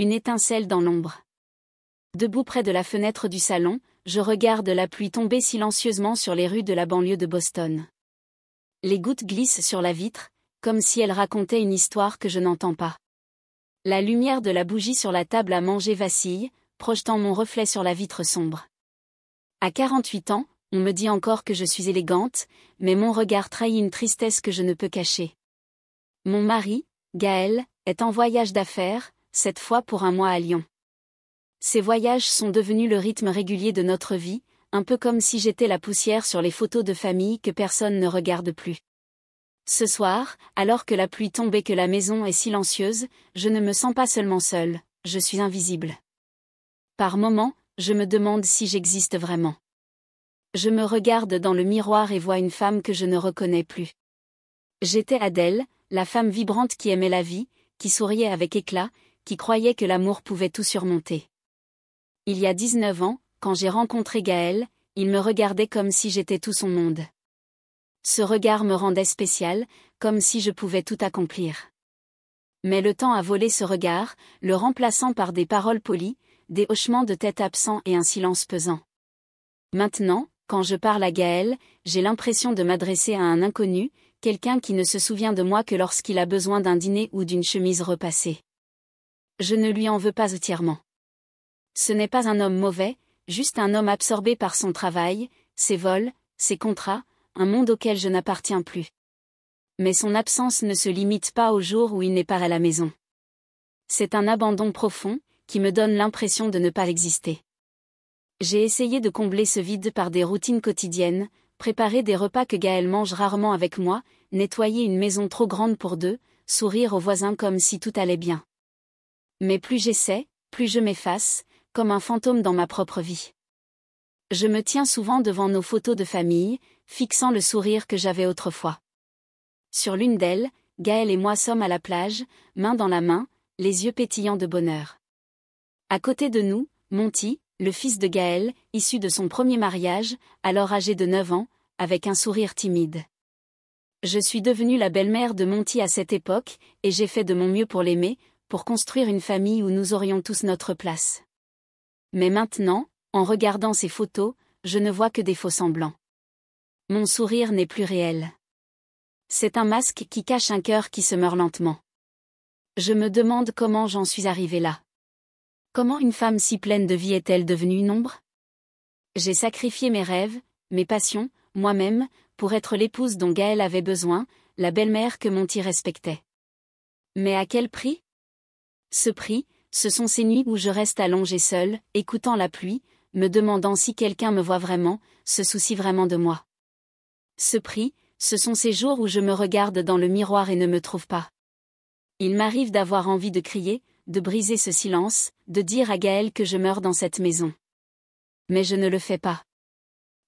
une étincelle dans l'ombre. Debout près de la fenêtre du salon, je regarde la pluie tomber silencieusement sur les rues de la banlieue de Boston. Les gouttes glissent sur la vitre, comme si elles racontaient une histoire que je n'entends pas. La lumière de la bougie sur la table à manger vacille, projetant mon reflet sur la vitre sombre. À 48 ans, on me dit encore que je suis élégante, mais mon regard trahit une tristesse que je ne peux cacher. Mon mari, Gaël, est en voyage d'affaires, cette fois pour un mois à Lyon. Ces voyages sont devenus le rythme régulier de notre vie, un peu comme si j'étais la poussière sur les photos de famille que personne ne regarde plus. Ce soir, alors que la pluie tombe et que la maison est silencieuse, je ne me sens pas seulement seule, je suis invisible. Par moments, je me demande si j'existe vraiment. Je me regarde dans le miroir et vois une femme que je ne reconnais plus. J'étais Adèle, la femme vibrante qui aimait la vie, qui souriait avec éclat, qui croyait que l'amour pouvait tout surmonter. Il y a 19 ans, quand j'ai rencontré Gaël, il me regardait comme si j'étais tout son monde. Ce regard me rendait spécial, comme si je pouvais tout accomplir. Mais le temps a volé ce regard, le remplaçant par des paroles polies, des hochements de tête absents et un silence pesant. Maintenant, quand je parle à Gaël, j'ai l'impression de m'adresser à un inconnu, quelqu'un qui ne se souvient de moi que lorsqu'il a besoin d'un dîner ou d'une chemise repassée. Je ne lui en veux pas entièrement. Ce n'est pas un homme mauvais, juste un homme absorbé par son travail, ses vols, ses contrats, un monde auquel je n'appartiens plus. Mais son absence ne se limite pas aux jours où il n'est pas à la maison. C'est un abandon profond, qui me donne l'impression de ne pas exister. J'ai essayé de combler ce vide par des routines quotidiennes, préparer des repas que Gaël mange rarement avec moi, nettoyer une maison trop grande pour deux, sourire aux voisins comme si tout allait bien. Mais plus j'essaie, plus je m'efface, comme un fantôme dans ma propre vie. Je me tiens souvent devant nos photos de famille, fixant le sourire que j'avais autrefois. Sur l'une d'elles, Gaël et moi sommes à la plage, main dans la main, les yeux pétillants de bonheur. À côté de nous, Monty, le fils de Gaël, issu de son premier mariage, alors âgé de 9 ans, avec un sourire timide. Je suis devenue la belle-mère de Monty à cette époque, et j'ai fait de mon mieux pour l'aimer, pour construire une famille où nous aurions tous notre place. Mais maintenant, en regardant ces photos, je ne vois que des faux-semblants. Mon sourire n'est plus réel. C'est un masque qui cache un cœur qui se meurt lentement. Je me demande comment j'en suis arrivée là. Comment une femme si pleine de vie est-elle devenue une ombre? J'ai sacrifié mes rêves, mes passions, moi-même, pour être l'épouse dont Gaël avait besoin, la belle-mère que Monty respectait. Mais à quel prix? Ce prix, ce sont ces nuits où je reste allongée seule, écoutant la pluie, me demandant si quelqu'un me voit vraiment, se soucie vraiment de moi. Ce prix, ce sont ces jours où je me regarde dans le miroir et ne me trouve pas. Il m'arrive d'avoir envie de crier, de briser ce silence, de dire à Gaël que je meurs dans cette maison. Mais je ne le fais pas.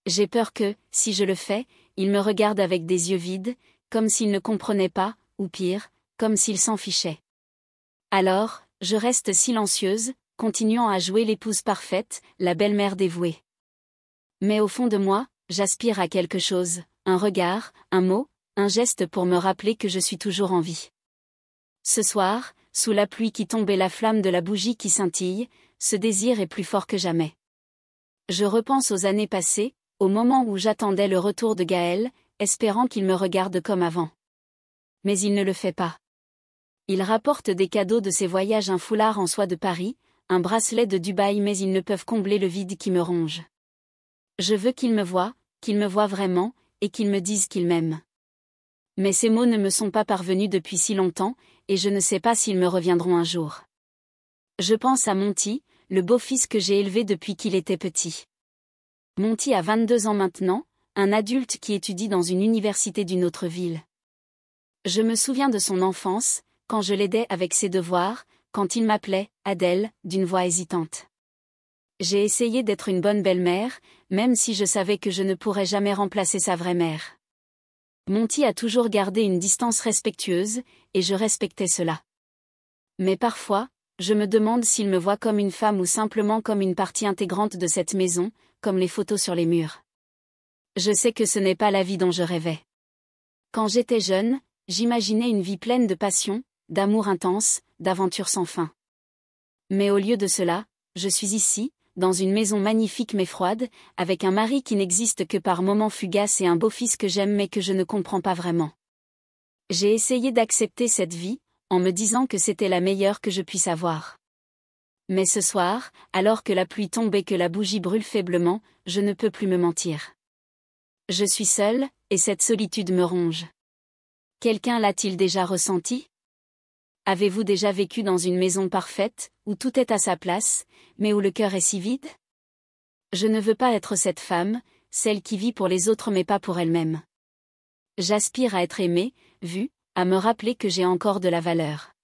J'ai peur que, si je le fais, il me regarde avec des yeux vides, comme s'il ne comprenait pas, ou pire, comme s'il s'en fichait. Alors, je reste silencieuse, continuant à jouer l'épouse parfaite, la belle-mère dévouée. Mais au fond de moi, j'aspire à quelque chose, un regard, un mot, un geste pour me rappeler que je suis toujours en vie. Ce soir, sous la pluie qui tombe et la flamme de la bougie qui scintille, ce désir est plus fort que jamais. Je repense aux années passées, au moment où j'attendais le retour de Gaël, espérant qu'il me regarde comme avant. Mais il ne le fait pas. Il rapporte des cadeaux de ses voyages, un foulard en soie de Paris, un bracelet de Dubaï, mais ils ne peuvent combler le vide qui me ronge. Je veux qu'il me voie vraiment, et qu'il me dise qu'il m'aime. Mais ces mots ne me sont pas parvenus depuis si longtemps, et je ne sais pas s'ils me reviendront un jour. Je pense à Monty, le beau-fils que j'ai élevé depuis qu'il était petit. Monty a 22 ans maintenant, un adulte qui étudie dans une université d'une autre ville. Je me souviens de son enfance, quand je l'aidais avec ses devoirs, quand il m'appelait « Adèle » d'une voix hésitante. J'ai essayé d'être une bonne belle-mère, même si je savais que je ne pourrais jamais remplacer sa vraie mère. Monty a toujours gardé une distance respectueuse, et je respectais cela. Mais parfois, je me demande s'il me voit comme une femme ou simplement comme une partie intégrante de cette maison, comme les photos sur les murs. Je sais que ce n'est pas la vie dont je rêvais. Quand j'étais jeune, j'imaginais une vie pleine de passion, d'amour intense, d'aventures sans fin. Mais au lieu de cela, je suis ici, dans une maison magnifique mais froide, avec un mari qui n'existe que par moments fugaces et un beau-fils que j'aime mais que je ne comprends pas vraiment. J'ai essayé d'accepter cette vie, en me disant que c'était la meilleure que je puisse avoir. Mais ce soir, alors que la pluie tombe et que la bougie brûle faiblement, je ne peux plus me mentir. Je suis seule, et cette solitude me ronge. Quelqu'un l'a-t-il déjà ressenti ? Avez-vous déjà vécu dans une maison parfaite, où tout est à sa place, mais où le cœur est si vide ? Je ne veux pas être cette femme, celle qui vit pour les autres mais pas pour elle-même. J'aspire à être aimée, vue, à me rappeler que j'ai encore de la valeur.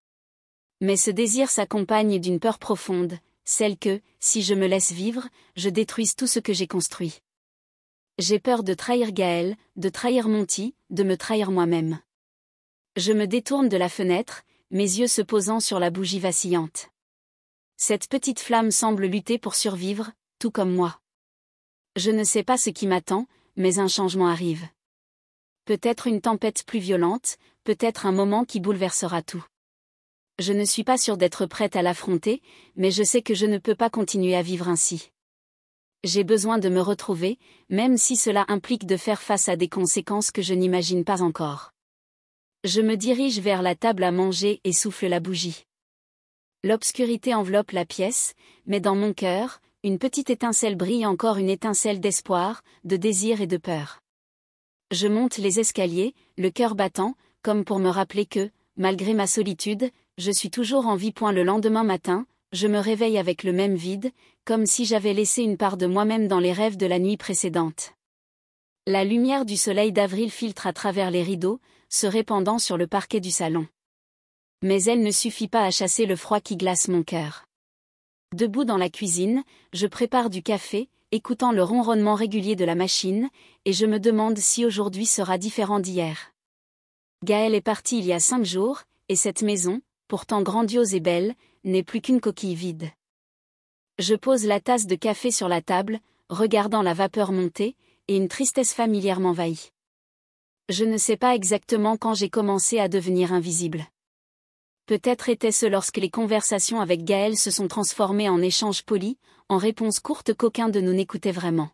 Mais ce désir s'accompagne d'une peur profonde, celle que, si je me laisse vivre, je détruise tout ce que j'ai construit. J'ai peur de trahir Gaël, de trahir Monty, de me trahir moi-même. Je me détourne de la fenêtre, mes yeux se posant sur la bougie vacillante. Cette petite flamme semble lutter pour survivre, tout comme moi. Je ne sais pas ce qui m'attend, mais un changement arrive. Peut-être une tempête plus violente, peut-être un moment qui bouleversera tout. Je ne suis pas sûre d'être prête à l'affronter, mais je sais que je ne peux pas continuer à vivre ainsi. J'ai besoin de me retrouver, même si cela implique de faire face à des conséquences que je n'imagine pas encore. Je me dirige vers la table à manger et souffle la bougie. L'obscurité enveloppe la pièce, mais dans mon cœur, une petite étincelle brille, encore une étincelle d'espoir, de désir et de peur. Je monte les escaliers, le cœur battant, comme pour me rappeler que, malgré ma solitude, je suis toujours en vie. Le lendemain matin, je me réveille avec le même vide, comme si j'avais laissé une part de moi-même dans les rêves de la nuit précédente. La lumière du soleil d'avril filtre à travers les rideaux, se répandant sur le parquet du salon. Mais elle ne suffit pas à chasser le froid qui glace mon cœur. Debout dans la cuisine, je prépare du café, écoutant le ronronnement régulier de la machine, et je me demande si aujourd'hui sera différent d'hier. Gaël est parti il y a 5 jours, et cette maison, pourtant grandiose et belle, n'est plus qu'une coquille vide. Je pose la tasse de café sur la table, regardant la vapeur monter, et une tristesse familière m'envahit. Je ne sais pas exactement quand j'ai commencé à devenir invisible. Peut-être était-ce lorsque les conversations avec Gaël se sont transformées en échanges polis, en réponses courtes qu'aucun de nous n'écoutait vraiment.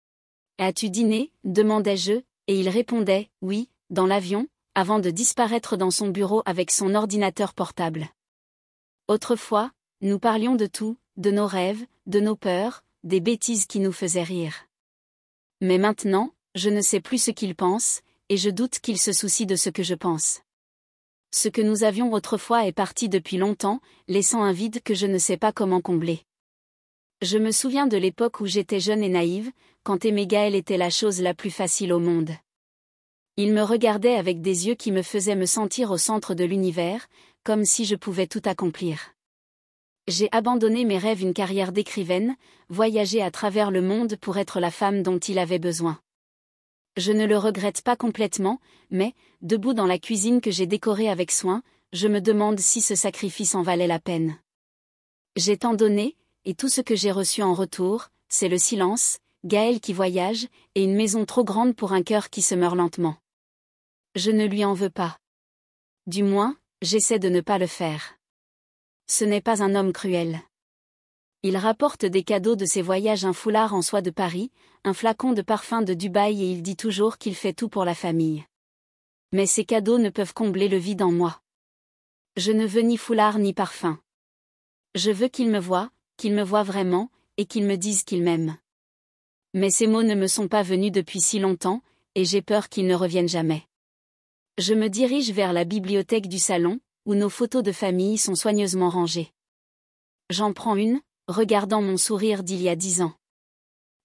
« As-tu dîné ?» demandai-je, et il répondait « oui », dans l'avion, avant de disparaître dans son bureau avec son ordinateur portable. Autrefois, nous parlions de tout, de nos rêves, de nos peurs, des bêtises qui nous faisaient rire. Mais maintenant, je ne sais plus ce qu'il pense, et je doute qu'il se soucie de ce que je pense. Ce que nous avions autrefois est parti depuis longtemps, laissant un vide que je ne sais pas comment combler. Je me souviens de l'époque où j'étais jeune et naïve, quand aimer Gaël était la chose la plus facile au monde. Il me regardait avec des yeux qui me faisaient me sentir au centre de l'univers, comme si je pouvais tout accomplir. J'ai abandonné mes rêves, une carrière d'écrivaine, voyager à travers le monde pour être la femme dont il avait besoin. Je ne le regrette pas complètement, mais, debout dans la cuisine que j'ai décorée avec soin, je me demande si ce sacrifice en valait la peine. J'ai tant donné, et tout ce que j'ai reçu en retour, c'est le silence, Gaël qui voyage, et une maison trop grande pour un cœur qui se meurt lentement. Je ne lui en veux pas. Du moins, j'essaie de ne pas le faire. Ce n'est pas un homme cruel. Il rapporte des cadeaux de ses voyages, un foulard en soie de Paris, un flacon de parfum de Dubaï, et il dit toujours qu'il fait tout pour la famille. Mais ces cadeaux ne peuvent combler le vide en moi. Je ne veux ni foulard ni parfum. Je veux qu'il me voie vraiment, et qu'il me dise qu'il m'aime. Mais ces mots ne me sont pas venus depuis si longtemps, et j'ai peur qu'ils ne reviennent jamais. Je me dirige vers la bibliothèque du salon, où nos photos de famille sont soigneusement rangées. J'en prends une, regardant mon sourire d'il y a 10 ans.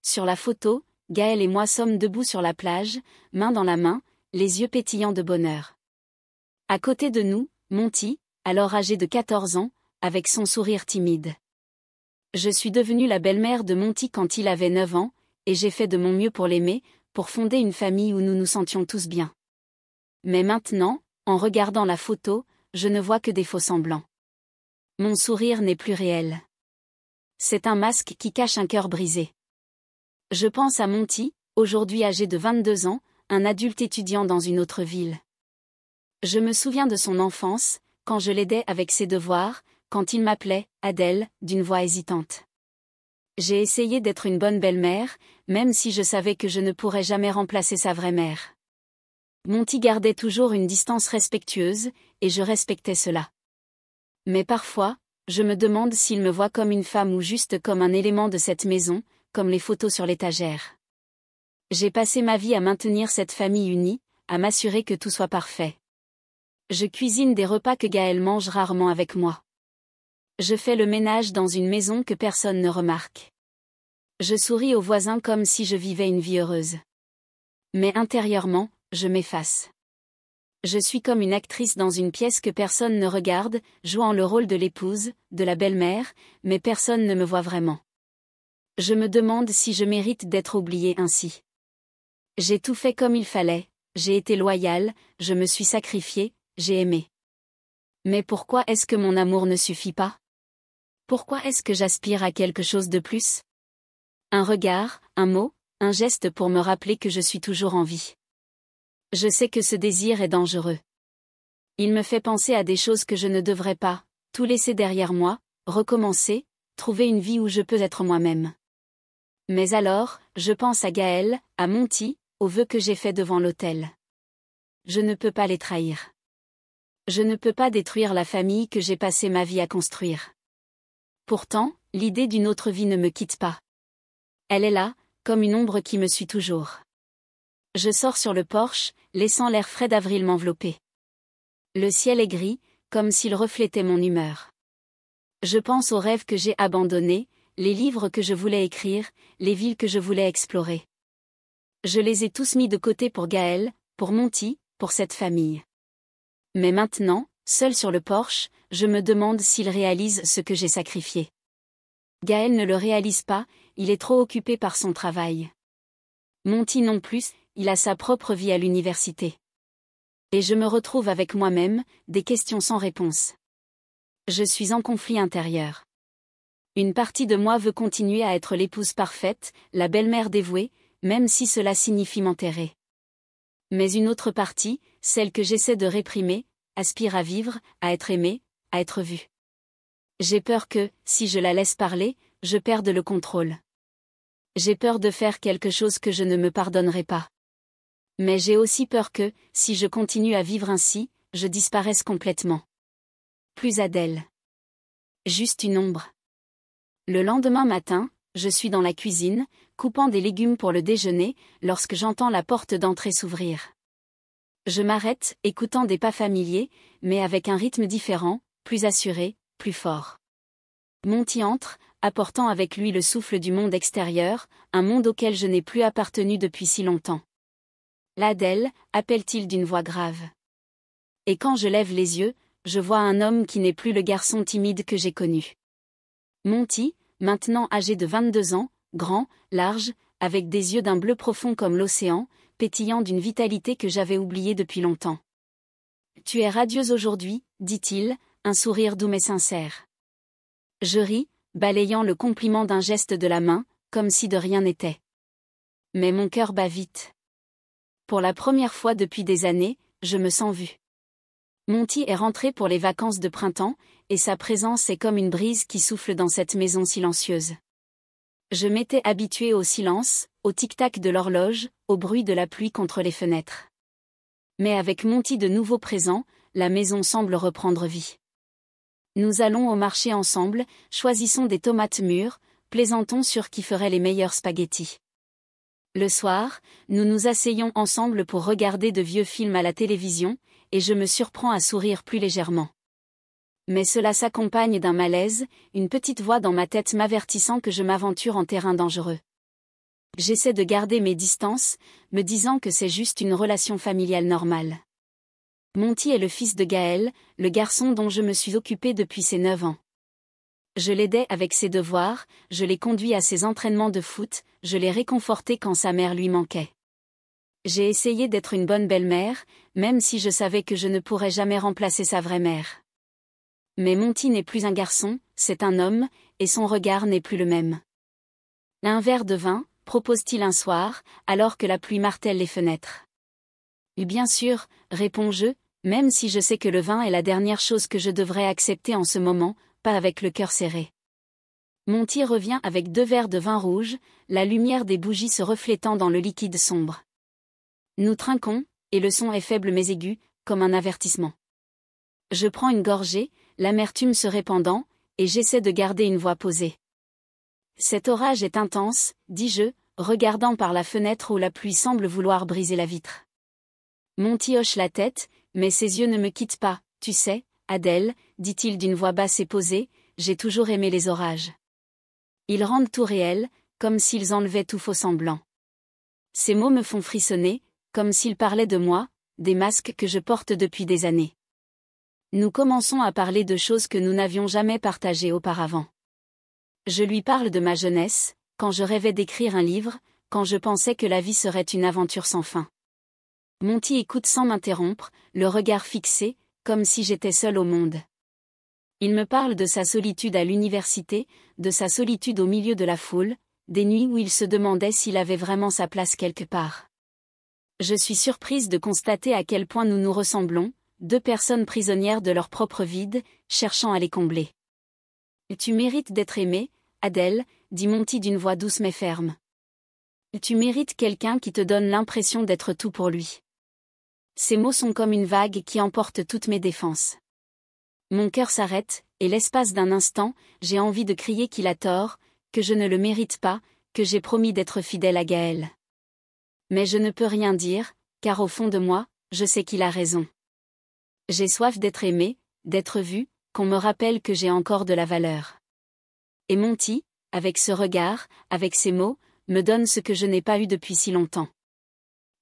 Sur la photo, Gaël et moi sommes debout sur la plage, main dans la main, les yeux pétillants de bonheur. À côté de nous, Monty, alors âgé de 14 ans, avec son sourire timide. Je suis devenue la belle-mère de Monty quand il avait 9 ans, et j'ai fait de mon mieux pour l'aimer, pour fonder une famille où nous nous sentions tous bien. Mais maintenant, en regardant la photo, je ne vois que des faux-semblants. Mon sourire n'est plus réel. C'est un masque qui cache un cœur brisé. Je pense à Monty, aujourd'hui âgé de 22 ans, un adulte étudiant dans une autre ville. Je me souviens de son enfance, quand je l'aidais avec ses devoirs, quand il m'appelait « Adèle » d'une voix hésitante. J'ai essayé d'être une bonne belle-mère, même si je savais que je ne pourrais jamais remplacer sa vraie mère. Monty gardait toujours une distance respectueuse, et je respectais cela. Mais parfois, je me demande s'il me voit comme une femme ou juste comme un élément de cette maison, comme les photos sur l'étagère. J'ai passé ma vie à maintenir cette famille unie, à m'assurer que tout soit parfait. Je cuisine des repas que Gaël mange rarement avec moi. Je fais le ménage dans une maison que personne ne remarque. Je souris aux voisins comme si je vivais une vie heureuse. Mais intérieurement, je m'efface. Je suis comme une actrice dans une pièce que personne ne regarde, jouant le rôle de l'épouse, de la belle-mère, mais personne ne me voit vraiment. Je me demande si je mérite d'être oubliée ainsi. J'ai tout fait comme il fallait, j'ai été loyale, je me suis sacrifiée, j'ai aimé. Mais pourquoi est-ce que mon amour ne suffit pas? Pourquoi est-ce que j'aspire à quelque chose de plus? Un regard, un mot, un geste pour me rappeler que je suis toujours en vie. Je sais que ce désir est dangereux. Il me fait penser à des choses que je ne devrais pas, tout laisser derrière moi, recommencer, trouver une vie où je peux être moi-même. Mais alors, je pense à Gaël, à Monty, aux vœux que j'ai faits devant l'autel. Je ne peux pas les trahir. Je ne peux pas détruire la famille que j'ai passé ma vie à construire. Pourtant, l'idée d'une autre vie ne me quitte pas. Elle est là, comme une ombre qui me suit toujours. Je sors sur le porche, laissant l'air frais d'avril m'envelopper. Le ciel est gris, comme s'il reflétait mon humeur. Je pense aux rêves que j'ai abandonnés, les livres que je voulais écrire, les villes que je voulais explorer. Je les ai tous mis de côté pour Gaël, pour Monty, pour cette famille. Mais maintenant, seul sur le porche, je me demande s'il réalise ce que j'ai sacrifié. Gaël ne le réalise pas, il est trop occupé par son travail. Monty non plus, il a sa propre vie à l'université. Et je me retrouve avec moi-même, des questions sans réponse. Je suis en conflit intérieur. Une partie de moi veut continuer à être l'épouse parfaite, la belle-mère dévouée, même si cela signifie m'enterrer. Mais une autre partie, celle que j'essaie de réprimer, aspire à vivre, à être aimée, à être vue. J'ai peur que, si je la laisse parler, je perde le contrôle. J'ai peur de faire quelque chose que je ne me pardonnerai pas. Mais j'ai aussi peur que, si je continue à vivre ainsi, je disparaisse complètement. Plus Adèle. Juste une ombre. Le lendemain matin, je suis dans la cuisine, coupant des légumes pour le déjeuner, lorsque j'entends la porte d'entrée s'ouvrir. Je m'arrête, écoutant des pas familiers, mais avec un rythme différent, plus assuré, plus fort. Monty entre, apportant avec lui le souffle du monde extérieur, un monde auquel je n'ai plus appartenu depuis si longtemps. L'Adèle, appelle-t-il d'une voix grave. Et quand je lève les yeux, je vois un homme qui n'est plus le garçon timide que j'ai connu. Monty, maintenant âgé de 22 ans, grand, large, avec des yeux d'un bleu profond comme l'océan, pétillant d'une vitalité que j'avais oubliée depuis longtemps. « Tu es radieuse aujourd'hui, dit-il, un sourire doux mais sincère. » Je ris, balayant le compliment d'un geste de la main, comme si de rien n'était. Mais mon cœur bat vite. Pour la première fois depuis des années, je me sens vue. Monty est rentré pour les vacances de printemps, et sa présence est comme une brise qui souffle dans cette maison silencieuse. Je m'étais habituée au silence, au tic-tac de l'horloge, au bruit de la pluie contre les fenêtres. Mais avec Monty de nouveau présent, la maison semble reprendre vie. Nous allons au marché ensemble, choisissons des tomates mûres, plaisantons sur qui ferait les meilleurs spaghettis. Le soir, nous nous asseyons ensemble pour regarder de vieux films à la télévision, et je me surprends à sourire plus légèrement. Mais cela s'accompagne d'un malaise, une petite voix dans ma tête m'avertissant que je m'aventure en terrain dangereux. J'essaie de garder mes distances, me disant que c'est juste une relation familiale normale. Monty est le fils de Gaël, le garçon dont je me suis occupée depuis ses 9 ans. Je l'aidais avec ses devoirs, je l'ai conduit à ses entraînements de foot, je l'ai réconforté quand sa mère lui manquait. J'ai essayé d'être une bonne belle-mère, même si je savais que je ne pourrais jamais remplacer sa vraie mère. Mais Monty n'est plus un garçon, c'est un homme, et son regard n'est plus le même. Un verre de vin, propose-t-il un soir, alors que la pluie martèle les fenêtres. Et bien sûr, réponds-je, même si je sais que le vin est la dernière chose que je devrais accepter en ce moment, pas avec le cœur serré. Monty revient avec 2 verres de vin rouge, la lumière des bougies se reflétant dans le liquide sombre. Nous trinquons, et le son est faible mais aigu, comme un avertissement. Je prends une gorgée, l'amertume se répandant, et j'essaie de garder une voix posée. Cet orage est intense, dis-je, regardant par la fenêtre où la pluie semble vouloir briser la vitre. Monty hoche la tête, mais ses yeux ne me quittent pas. Tu sais, Adèle, dit-il d'une voix basse et posée, j'ai toujours aimé les orages. Ils rendent tout réel, comme s'ils enlevaient tout faux semblant. Ces mots me font frissonner, comme s'ils parlaient de moi, des masques que je porte depuis des années. Nous commençons à parler de choses que nous n'avions jamais partagées auparavant. Je lui parle de ma jeunesse, quand je rêvais d'écrire un livre, quand je pensais que la vie serait une aventure sans fin. Monty écoute sans m'interrompre, le regard fixé, comme si j'étais seule au monde. Il me parle de sa solitude à l'université, de sa solitude au milieu de la foule, des nuits où il se demandait s'il avait vraiment sa place quelque part. Je suis surprise de constater à quel point nous nous ressemblons, 2 personnes prisonnières de leur propre vide, cherchant à les combler. « Tu mérites d'être aimée, Adèle », dit Monty d'une voix douce mais ferme. « Tu mérites quelqu'un qui te donne l'impression d'être tout pour lui. » Ces mots sont comme une vague qui emporte toutes mes défenses. Mon cœur s'arrête, et l'espace d'un instant, j'ai envie de crier qu'il a tort, que je ne le mérite pas, que j'ai promis d'être fidèle à Gaël. Mais je ne peux rien dire, car au fond de moi, je sais qu'il a raison. J'ai soif d'être aimée, d'être vue, qu'on me rappelle que j'ai encore de la valeur. Et Monty, avec ce regard, avec ces mots, me donne ce que je n'ai pas eu depuis si longtemps.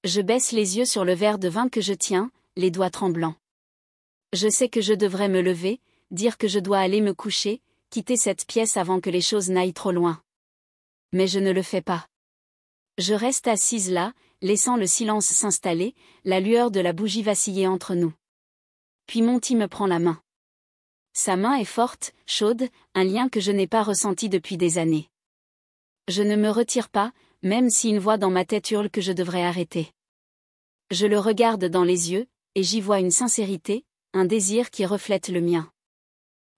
Je baisse les yeux sur le verre de vin que je tiens, les doigts tremblants. Je sais que je devrais me lever, dire que je dois aller me coucher, quitter cette pièce avant que les choses n'aillent trop loin. Mais je ne le fais pas. Je reste assise là, laissant le silence s'installer, la lueur de la bougie vaciller entre nous. Puis Monty me prend la main. Sa main est forte, chaude, un lien que je n'ai pas ressenti depuis des années. Je ne me retire pas, même si une voix dans ma tête hurle que je devrais arrêter. Je le regarde dans les yeux, et j'y vois une sincérité, un désir qui reflète le mien.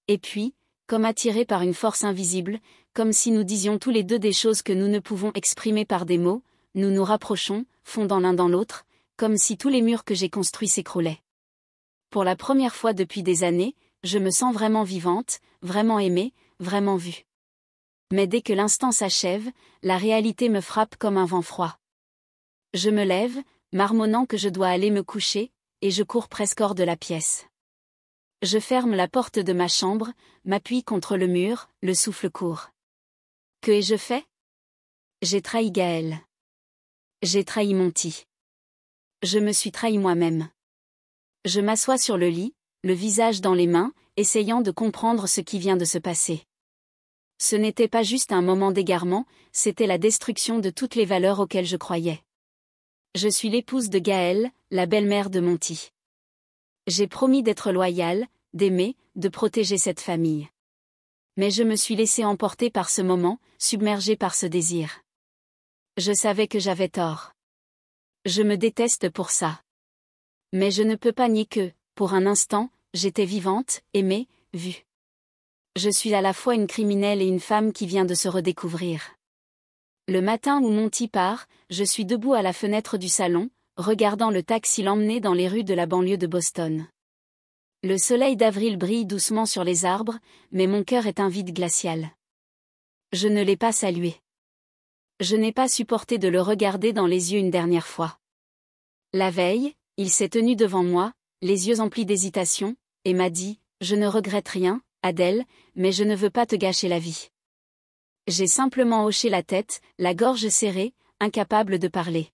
Et puis, comme attirés par une force invisible, comme si nous disions tous les deux des choses que nous ne pouvons exprimer par des mots, nous nous rapprochons, fondant l'un dans l'autre, comme si tous les murs que j'ai construits s'écroulaient. Pour la première fois depuis des années, je me sens vraiment vivante, vraiment aimée, vraiment vue. Mais dès que l'instant s'achève, la réalité me frappe comme un vent froid. Je me lève, marmonnant que je dois aller me coucher, et je cours presque hors de la pièce. Je ferme la porte de ma chambre, m'appuie contre le mur, le souffle court. Que ai-je fait? J'ai trahi Gaël. J'ai trahi Monty. Je me suis trahi moi-même. Je m'assois sur le lit, le visage dans les mains, essayant de comprendre ce qui vient de se passer. Ce n'était pas juste un moment d'égarement, c'était la destruction de toutes les valeurs auxquelles je croyais. Je suis l'épouse de Gaël, la belle-mère de Monty. J'ai promis d'être loyale, d'aimer, de protéger cette famille. Mais je me suis laissée emporter par ce moment, submergée par ce désir. Je savais que j'avais tort. Je me déteste pour ça. Mais je ne peux pas nier que, pour un instant, j'étais vivante, aimée, vue. Je suis à la fois une criminelle et une femme qui vient de se redécouvrir. Le matin où Monty part, je suis debout à la fenêtre du salon, regardant le taxi l'emmener dans les rues de la banlieue de Boston. Le soleil d'avril brille doucement sur les arbres, mais mon cœur est un vide glacial. Je ne l'ai pas salué. Je n'ai pas supporté de le regarder dans les yeux une dernière fois. La veille, il s'est tenu devant moi, les yeux emplis d'hésitation, et m'a dit « Je ne regrette rien, Adèle, mais je ne veux pas te gâcher la vie. » J'ai simplement hoché la tête, la gorge serrée, incapable de parler.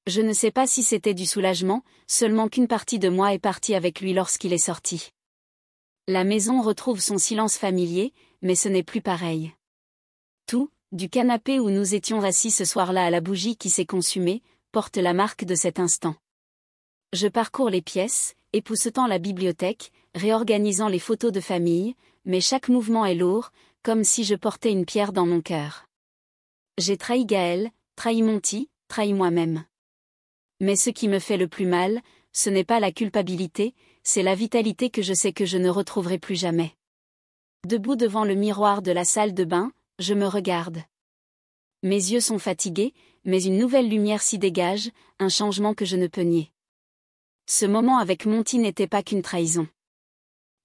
Je ne sais pas si c'était du soulagement, seulement qu'une partie de moi est partie avec lui lorsqu'il est sorti. La maison retrouve son silence familier, mais ce n'est plus pareil. Tout, du canapé où nous étions assis ce soir-là à la bougie qui s'est consumée, porte la marque de cet instant. Je parcours les pièces, époussetant la bibliothèque, réorganisant les photos de famille, mais chaque mouvement est lourd, comme si je portais une pierre dans mon cœur. J'ai trahi Gaël, trahi Monty, trahi moi-même. Mais ce qui me fait le plus mal, ce n'est pas la culpabilité, c'est la vitalité que je sais que je ne retrouverai plus jamais. Debout devant le miroir de la salle de bain, je me regarde. Mes yeux sont fatigués, mais une nouvelle lumière s'y dégage, un changement que je ne peux nier. Ce moment avec Monty n'était pas qu'une trahison.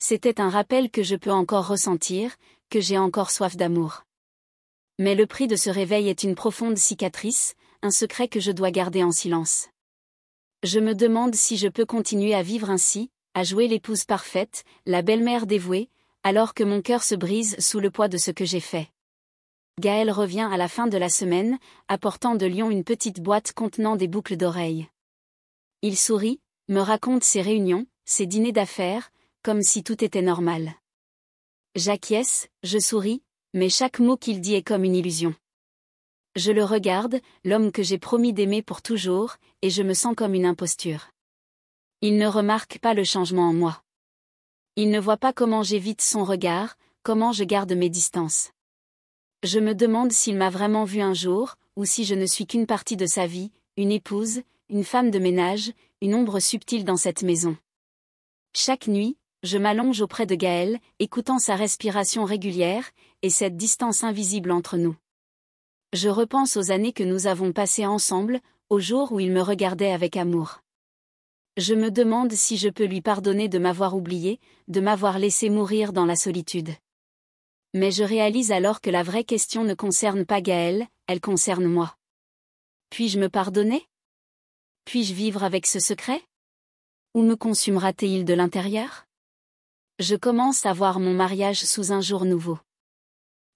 C'était un rappel que je peux encore ressentir, que j'ai encore soif d'amour. Mais le prix de ce réveil est une profonde cicatrice, un secret que je dois garder en silence. Je me demande si je peux continuer à vivre ainsi, à jouer l'épouse parfaite, la belle-mère dévouée, alors que mon cœur se brise sous le poids de ce que j'ai fait. Gaël revient à la fin de la semaine, apportant de Lyon une petite boîte contenant des boucles d'oreilles. Il sourit, me raconte ses réunions, ses dîners d'affaires, comme si tout était normal. J'acquiesce, je souris, mais chaque mot qu'il dit est comme une illusion. Je le regarde, l'homme que j'ai promis d'aimer pour toujours, et je me sens comme une imposture. Il ne remarque pas le changement en moi. Il ne voit pas comment j'évite son regard, comment je garde mes distances. Je me demande s'il m'a vraiment vu un jour, ou si je ne suis qu'une partie de sa vie, une épouse, une femme de ménage, une ombre subtile dans cette maison. Chaque nuit, je m'allonge auprès de Gaël, écoutant sa respiration régulière, et cette distance invisible entre nous. Je repense aux années que nous avons passées ensemble, aux jours où il me regardait avec amour. Je me demande si je peux lui pardonner de m'avoir oublié, de m'avoir laissé mourir dans la solitude. Mais je réalise alors que la vraie question ne concerne pas Gaël, elle concerne moi. Puis-je me pardonner? Puis-je vivre avec ce secret? Ou me consumera-t-il de l'intérieur? Je commence à voir mon mariage sous un jour nouveau.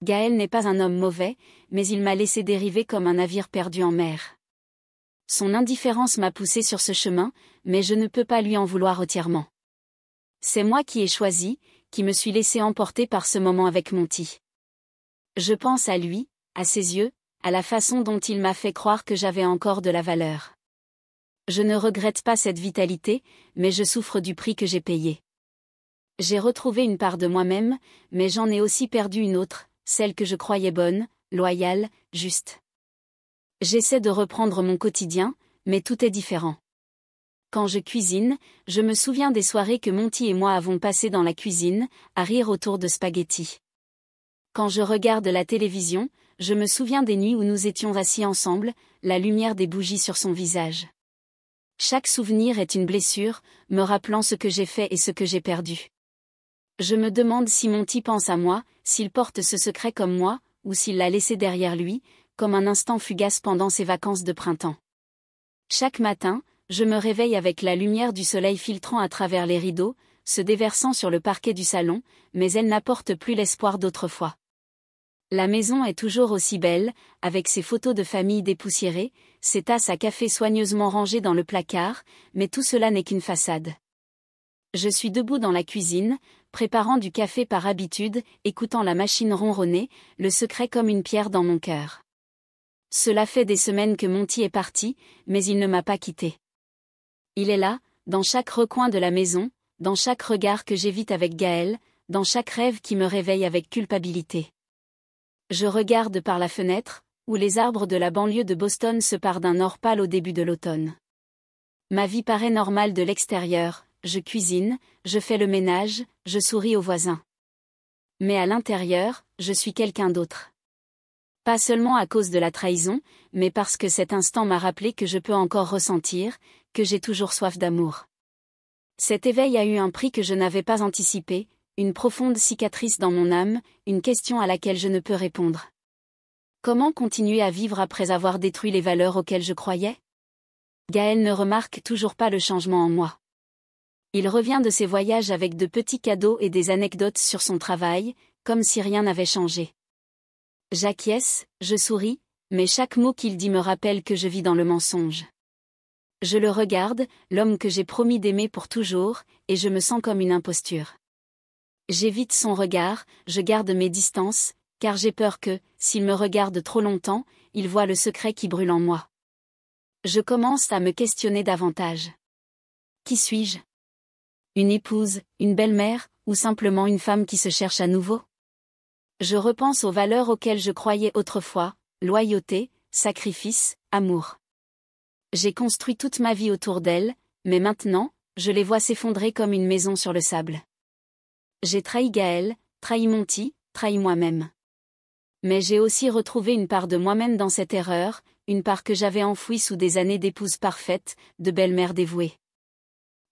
Gaël n'est pas un homme mauvais, mais il m'a laissé dériver comme un navire perdu en mer. Son indifférence m'a poussé sur ce chemin, mais je ne peux pas lui en vouloir entièrement. C'est moi qui ai choisi, qui me suis laissé emporter par ce moment avec Monty. Je pense à lui, à ses yeux, à la façon dont il m'a fait croire que j'avais encore de la valeur. Je ne regrette pas cette vitalité, mais je souffre du prix que j'ai payé. J'ai retrouvé une part de moi-même, mais j'en ai aussi perdu une autre, celle que je croyais bonne, loyale, juste. J'essaie de reprendre mon quotidien, mais tout est différent. Quand je cuisine, je me souviens des soirées que Monty et moi avons passées dans la cuisine, à rire autour de spaghettis. Quand je regarde la télévision, je me souviens des nuits où nous étions assis ensemble, la lumière des bougies sur son visage. Chaque souvenir est une blessure, me rappelant ce que j'ai fait et ce que j'ai perdu. Je me demande si Monty pense à moi, s'il porte ce secret comme moi, ou s'il l'a laissé derrière lui, comme un instant fugace pendant ses vacances de printemps. Chaque matin, je me réveille avec la lumière du soleil filtrant à travers les rideaux, se déversant sur le parquet du salon, mais elle n'apporte plus l'espoir d'autrefois. La maison est toujours aussi belle, avec ses photos de famille dépoussiérées, ses tasses à café soigneusement rangées dans le placard, mais tout cela n'est qu'une façade. Je suis debout dans la cuisine, préparant du café par habitude, écoutant la machine ronronner, le secret comme une pierre dans mon cœur. Cela fait des semaines que Monty est parti, mais il ne m'a pas quitté. Il est là, dans chaque recoin de la maison, dans chaque regard que j'évite avec Gaël, dans chaque rêve qui me réveille avec culpabilité. Je regarde par la fenêtre, où les arbres de la banlieue de Boston se parent d'un or pâle au début de l'automne. Ma vie paraît normale de l'extérieur, je cuisine, je fais le ménage, je souris aux voisins. Mais à l'intérieur, je suis quelqu'un d'autre. Pas seulement à cause de la trahison, mais parce que cet instant m'a rappelé que je peux encore ressentir, que j'ai toujours soif d'amour. Cet éveil a eu un prix que je n'avais pas anticipé, une profonde cicatrice dans mon âme, une question à laquelle je ne peux répondre. Comment continuer à vivre après avoir détruit les valeurs auxquelles je croyais? Gaël ne remarque toujours pas le changement en moi. Il revient de ses voyages avec de petits cadeaux et des anecdotes sur son travail, comme si rien n'avait changé. J'acquiesce, je souris, mais chaque mot qu'il dit me rappelle que je vis dans le mensonge. Je le regarde, l'homme que j'ai promis d'aimer pour toujours, et je me sens comme une imposture. J'évite son regard, je garde mes distances, car j'ai peur que, s'il me regarde trop longtemps, il voie le secret qui brûle en moi. Je commence à me questionner davantage. Qui suis-je? Une épouse, une belle-mère, ou simplement une femme qui se cherche à nouveau? Je repense aux valeurs auxquelles je croyais autrefois, loyauté, sacrifice, amour. J'ai construit toute ma vie autour d'elles, mais maintenant, je les vois s'effondrer comme une maison sur le sable. J'ai trahi Gaël, trahi Monty, trahi moi-même. Mais j'ai aussi retrouvé une part de moi-même dans cette erreur, une part que j'avais enfouie sous des années d'épouse parfaite, de belle-mère dévouée.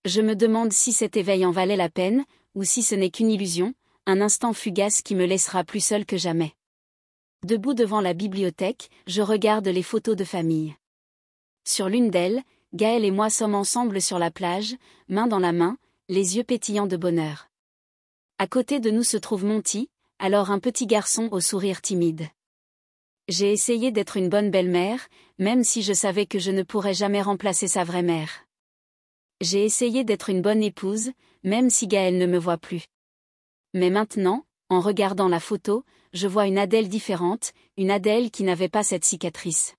Je me demande si cet éveil en valait la peine, ou si ce n'est qu'une illusion, un instant fugace qui me laissera plus seule que jamais. Debout devant la bibliothèque, je regarde les photos de famille. Sur l'une d'elles, Gaël et moi sommes ensemble sur la plage, main dans la main, les yeux pétillants de bonheur. À côté de nous se trouve Monty, alors un petit garçon au sourire timide. J'ai essayé d'être une bonne belle-mère, même si je savais que je ne pourrais jamais remplacer sa vraie mère. J'ai essayé d'être une bonne épouse, même si Gaël ne me voit plus. Mais maintenant, en regardant la photo, je vois une Adèle différente, une Adèle qui n'avait pas cette cicatrice.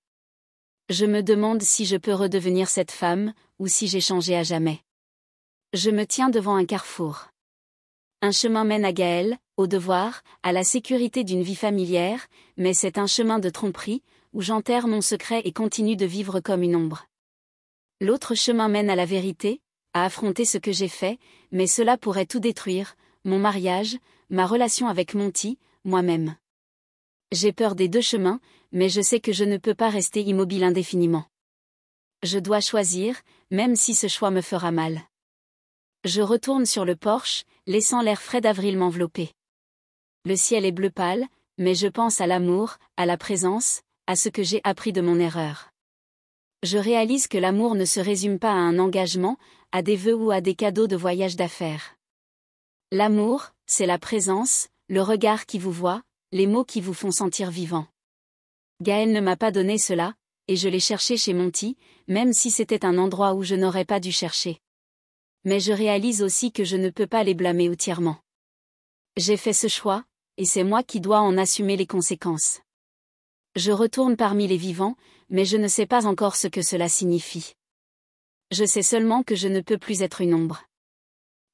Je me demande si je peux redevenir cette femme, ou si j'ai changé à jamais. Je me tiens devant un carrefour. Un chemin mène à Gaël, au devoir, à la sécurité d'une vie familière, mais c'est un chemin de tromperie, où j'enterre mon secret et continue de vivre comme une ombre. L'autre chemin mène à la vérité, à affronter ce que j'ai fait, mais cela pourrait tout détruire, mon mariage, ma relation avec Monty, moi-même. J'ai peur des deux chemins, mais je sais que je ne peux pas rester immobile indéfiniment. Je dois choisir, même si ce choix me fera mal. Je retourne sur le porche, laissant l'air frais d'avril m'envelopper. Le ciel est bleu pâle, mais je pense à l'amour, à la présence, à ce que j'ai appris de mon erreur. Je réalise que l'amour ne se résume pas à un engagement, à des vœux ou à des cadeaux de voyage d'affaires. L'amour, c'est la présence, le regard qui vous voit, les mots qui vous font sentir vivant. Gaël ne m'a pas donné cela, et je l'ai cherché chez Monty, même si c'était un endroit où je n'aurais pas dû chercher. Mais je réalise aussi que je ne peux pas les blâmer entièrement. J'ai fait ce choix, et c'est moi qui dois en assumer les conséquences. Je retourne parmi les vivants, mais je ne sais pas encore ce que cela signifie. Je sais seulement que je ne peux plus être une ombre.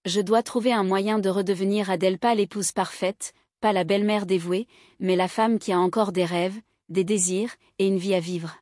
Je dois trouver un moyen de redevenir Adèle, pas l'épouse parfaite, pas la belle-mère dévouée, mais la femme qui a encore des rêves, des désirs, et une vie à vivre.